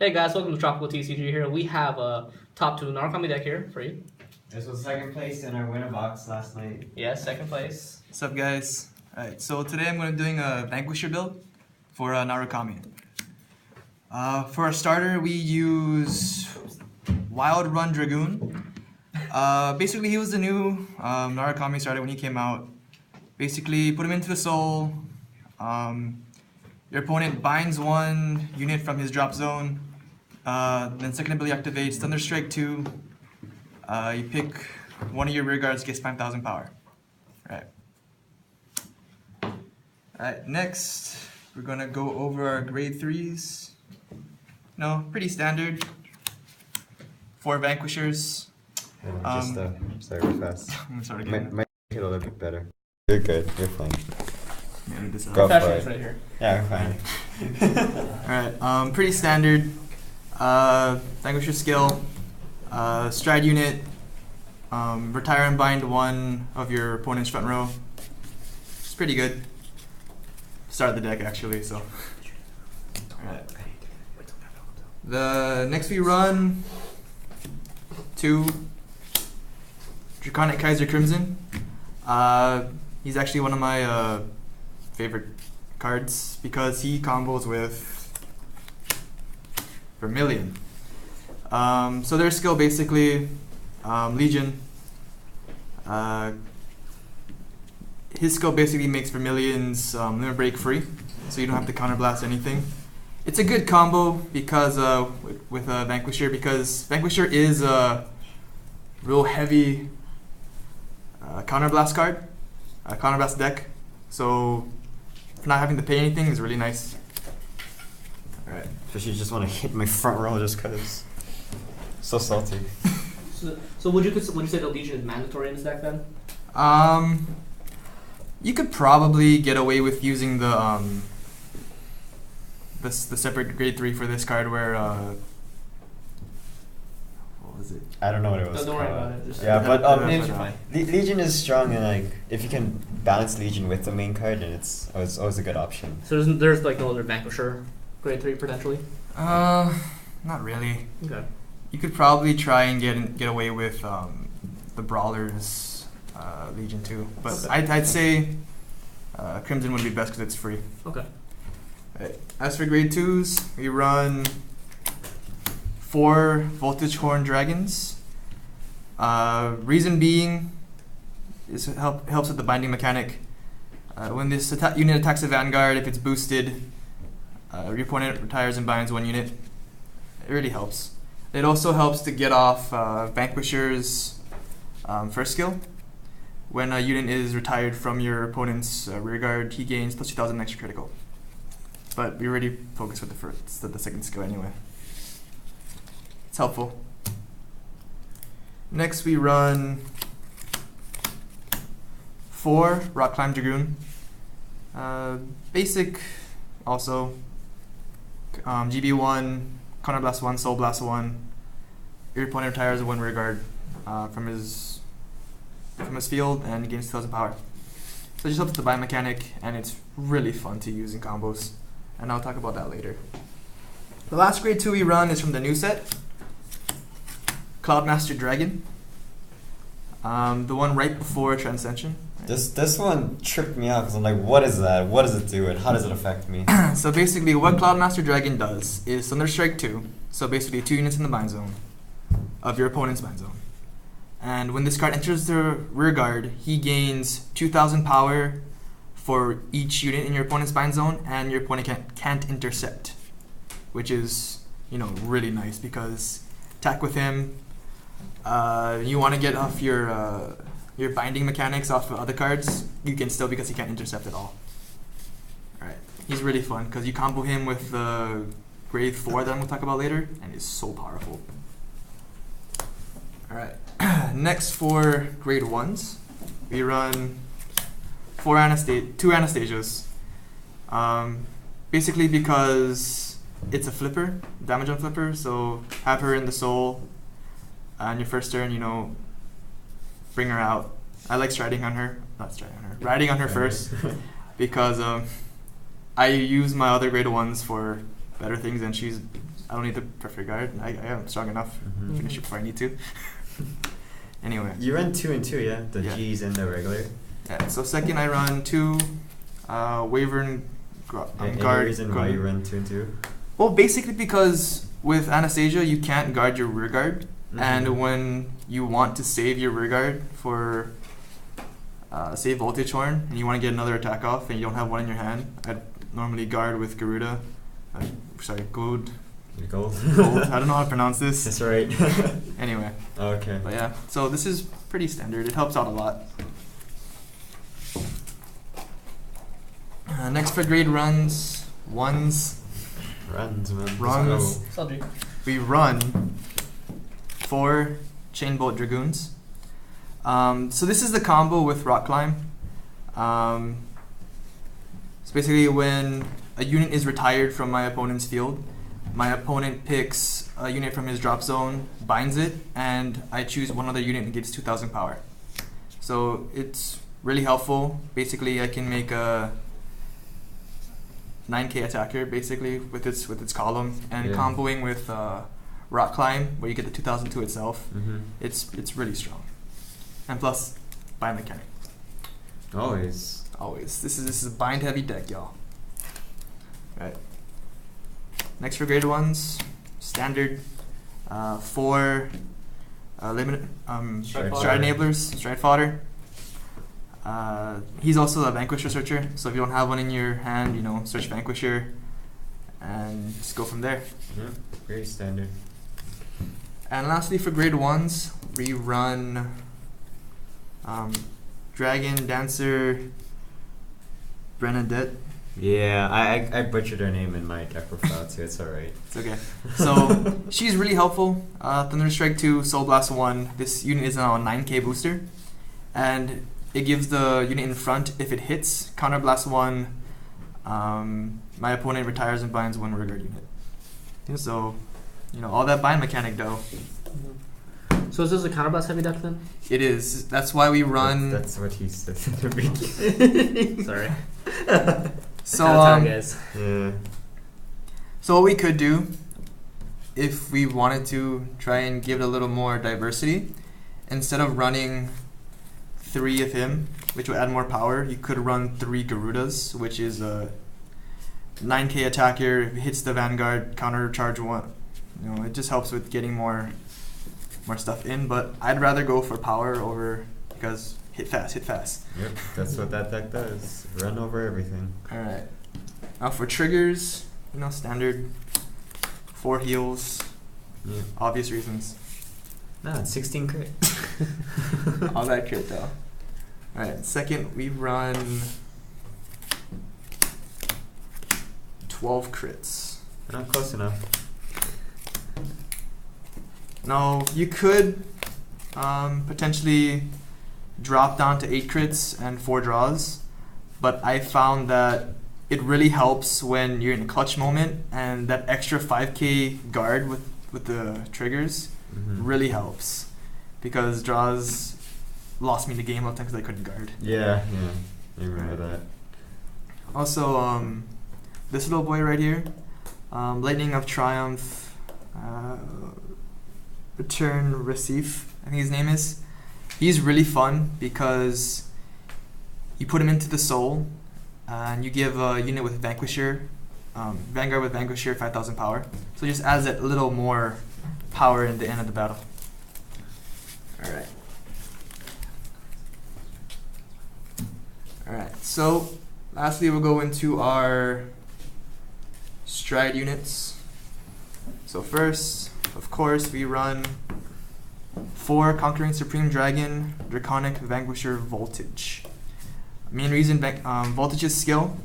Hey guys, welcome to Tropical TCG here. We have a top 2 Narcomi deck here for you. This was second place in our winner box last night. Yes, second place. What's up, guys? Alright, so today I'm going to be doing a Vanquisher build for Narukami. For our starter, we use Wild Run Dragoon. Basically, he was the new Narukami starter when he came out. Basically, put him into the soul. Your opponent binds one unit from his drop zone. Then second ability activates Thunderstrike 2. You pick one of your rear guards, gets 5,000 power. Alright, next we're gonna go over our grade 3s. No, pretty standard. 4 Vanquishers. Sorry, real fast. I'm sorry again. My hit a little bit better. You're good, you're fine. Go for Professionals it. right here. Yeah, we're fine. Alright, pretty standard. Vanquisher skill. Stride unit. Retire and bind one of your opponent's front row. It's pretty good. Start of the deck actually, so. Alright. The next we run 2 Draconic Kaiser Crimson. He's actually one of my favorite cards because he combos with Vermilion. So their skill basically, Legion. His skill basically makes Vermilion's Limit Break free, so you don't have to counterblast anything. It's a good combo because with Vanquisher, because Vanquisher is a real heavy counterblast card, counterblast deck. So not having to pay anything is really nice. Alright. Especially just want to hit my front row just because. So salty. So would you say the Legion is mandatory in this deck then? You could probably get away with using the the separate grade 3 for this card where what was it? I don't know what it was. Don't worry about it. Just Names are fine. Legion is strong, and like if you can balance Legion with the main card, then it's always a good option. So there's like no other Vanquisher grade 3 potentially? Not really. Okay. You could probably try and get away with the Brawlers Legion too, but Okay. I'd say Crimson would be best because it's free. Okay. Right. As for grade 2s, we run 4 Voltage Horn Dragons. Reason being is it helps with the binding mechanic. When this unit attacks a Vanguard, if it's boosted, your opponent retires and binds one unit. It really helps. It also helps to get off Vanquisher's first skill. When a unit is retired from your opponent's rear guard, he gains plus 2,000 extra critical. But we already focused with the second skill anyway. It's helpful. Next we run 4 Rock Climb Dragoon. Basic also. GB1, Counterblast 1, Soul Blast 1. Your opponent retires a 1 rear guard from his field and gains 2,000 power. So it just helps with the bind mechanic, and it's really fun to use in combos. And I'll talk about that later. The last grade 2 we run is from the new set, Cloudmaster Dragon. The one right before Transcension. This one tripped me out because I'm like, what is that? What does it do, and how does it affect me? So basically, what Cloudmaster Dragon does is Thunderstrike 2. So basically, 2 units in the bind zone of your opponent's bind zone. And when this card enters the rear guard, he gains 2,000 power for each unit in your opponent's bind zone, and your opponent can't intercept, which is, really nice because attack with him. You want to get off your binding mechanics off of other cards. You can still because he can't intercept at all. All right, he's really fun because you combo him with the grade 4 that I'm gonna talk about later, and he's so powerful. All right. Next for grade 1s, we run 2 Anastasias. Basically because it's a flipper, damage on flipper, so have her in the soul on your first turn, bring her out. I like riding on her first because I use my other grade 1s for better things, and she's I don't need the perfect guard. I am strong enough to Mhm. finish it before I need to. Anyway. You run 2 and 2, yeah? The Yeah. G's and the regular. Yeah, so second I run 2 Wyvern Any guard. reason why you run 2 and 2? Well, basically because with Anastasia you can't guard your rear guard, and Mhm. when you want to save your rear guard for say Voltage Horn and you want to get another attack off and you don't have one in your hand, I'd normally guard with Garuda. Gold. Gold. Gold. I don't know how to pronounce this. That's right. Anyway, Okay. but yeah, so this is pretty standard. It helps out a lot. Next for grade runs, ones. Runs, man. Let's Runs. go. Salty. We run 4 Chain Bolt Dragoons. So this is the combo with Rock Climb. So basically when a unit is retired from my opponent's field, my opponent picks a unit from his drop zone, binds it, and I choose one other unit and gets 2,000 power. So it's really helpful. Basically I can make a 9k attacker basically with its column, and Yeah. comboing with Rock Climb where you get the 2,002 itself. Mm-hmm. It's really strong, and plus bind mechanic. Always. Always. This is a bind heavy deck, y'all. Right. Next for grade ones, standard 4 limited Stride stride enablers, stride fodder. He's also a Vanquisher searcher, so if you don't have one in your hand, search Vanquisher and just go from there. Yeah. Very standard. And lastly, for grade ones, we run Dragon Dancer Bernadette. Yeah, I butchered her name in my deck profile too. It's alright. It's okay. So she's really helpful. Thunder Strike 2, Soul Blast 1. This unit is now a 9k booster, and it gives the unit in front, if it hits, Counter Blast 1. My opponent retires and binds 1 rear guard unit. Yep. So, all that bind mechanic though. So is this a counterblast heavy deck then? It is. That's why we run. That's what he said in the beginning. Sorry. So guys. Yeah. So what we could do, if we wanted to try and give it a little more diversity, instead of running 3 of him, which would add more power, you could run 3 Garudas, which is a 9k attacker. If it hits the Vanguard, counter charge 1. It just helps with getting more stuff in. But I'd rather go for power over, because hit fast. Yep, that's what that deck does. Run over everything. Alright. Now for triggers, standard 4 heals, Yeah. obvious reasons. Nah, it's 16 crit. All that crit though. Alright, second we run 12 crits. Not close enough. No, you could potentially drop down to 8 crits and 4 draws, but I found that it really helps when you're in a clutch moment, and that extra 5k guard with the triggers Mm-hmm. really helps, because draws lost me the game a lot of times because I couldn't guard. Yeah. I remember that. Also, this little boy right here, Lightning of Triumph, Return Receive, I think his name is. He's really fun because you put him into the soul, and you give a unit with Vanquisher, Vanguard with Vanquisher 5,000 power. So it just adds that little more power in the end of the battle. Alright. Alright, so lastly we'll go into our stride units. So first, of course, we run 4 Conquering Supreme Dragon, Draconic, Vanquisher, Voltage. Main reason, Voltage's skill.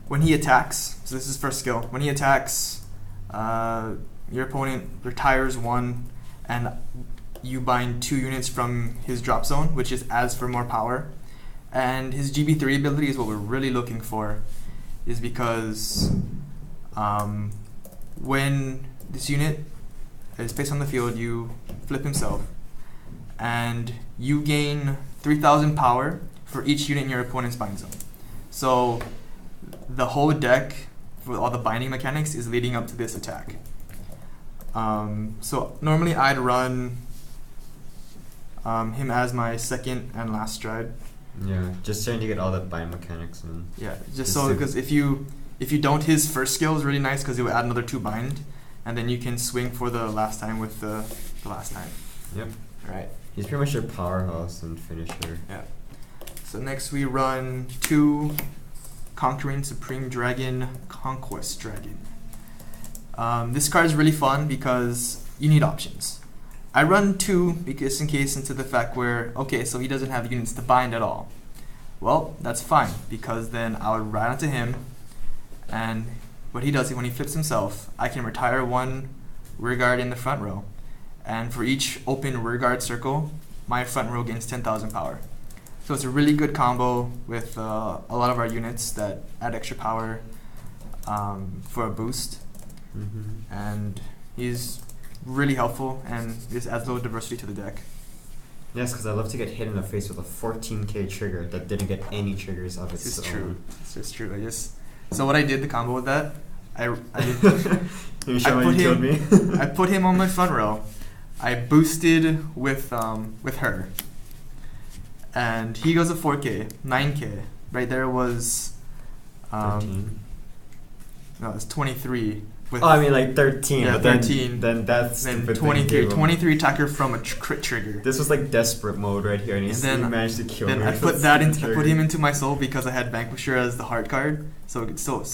When he attacks, so this is first skill. When he attacks, your opponent retires 1, and you bind 2 units from his drop zone, which just adds for more power. And his GB3 ability is what we're really looking for, is because when this unit is placed on the field, you flip himself, and you gain 3,000 power for each unit in your opponent's bind zone. So the whole deck for all the binding mechanics is leading up to this attack. So normally I'd run him as my second and last stride. Yeah, just trying to get all the bind mechanics in. Yeah, just Just so to- because if you don't, his first skill is really nice because it will add another 2 bind, and then you can swing for the last time with the last time. Yep. Right. He's pretty much your powerhouse and finisher. Yeah. So next we run 2 Conquering Supreme Dragon Conquest Dragon. This card is really fun because you need options. I run 2 because in case into the fact where, okay, so he doesn't have units to bind at all. Well, that's fine because then I would ride onto him, and what he does is when he flips himself, I can retire 1 rearguard in the front row, and for each open rearguard circle, my front row gains 10,000 power. So it's a really good combo with a lot of our units that add extra power for a boost, Mm-hmm. and he's really helpful and just adds a little diversity to the deck. Yes, because I love to get hit in the face with a 14k trigger that didn't get any triggers of its This is own. true. This is true. So what I did, the combo with that, I Can you show I how put you killed him- me? I put him on my front row. I boosted with her, and he goes to 4k, 9k. Right there was 13. no, it's 23. With Oh, I mean like 13. Yeah, but then, 13. Then that's then stupid 23, thing. 23 attacker from a crit trigger. This was like desperate mode right here, and he And still then- managed to kill me. Then I with put that that stupid I put trigger. him into my soul because I had Vanquisher as the hard card, so it still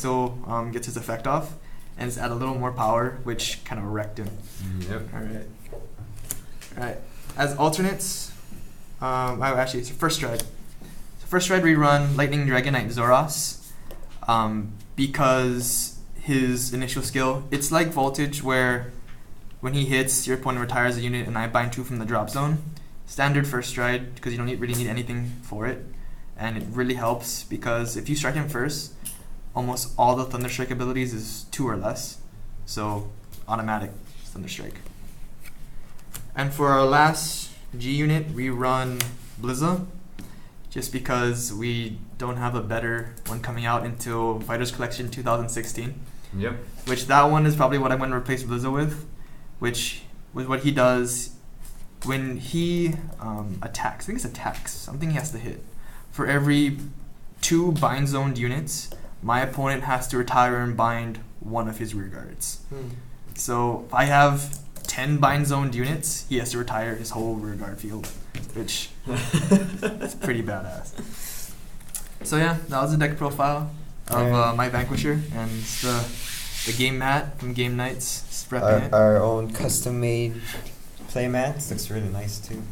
gets his effect off, and it's add a little more power, which kind of wrecked him. Yep. All right. As alternates, actually it's first stride. So first stride we run Lightning Dragonic Zoras, because his initial skill, it's like Voltage where when he hits, your opponent retires a unit and I bind 2 from the drop zone. Standard first stride because you don't really need anything for it, and it really helps because if you strike him first, almost all the Thunderstrike abilities is 2 or less, so automatic Thunderstrike. And for our last G unit, we run Blizza, just because we don't have a better one coming out until Fighters Collection 2016. Yep. Which that one is probably what I'm going to replace Blizza with, which with what he does when he attacks. I think it's attacks. Something he has to hit. For every 2 bind zoned units, my opponent has to retire and bind 1 of his rear guards. So if I have 10 bind zoned units, he has to retire his whole rear guard field, which is pretty badass. So yeah, that was the deck profile of my Vanquisher, and it's the game mat from Game Nights. It's repping it. Our own custom made play mats. Looks really nice too.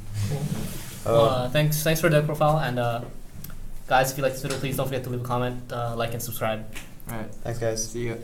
Well, thanks for the deck profile, and guys, if you like this video, please don't forget to leave a comment, like, and subscribe. All right, Thanks, guys. see ya.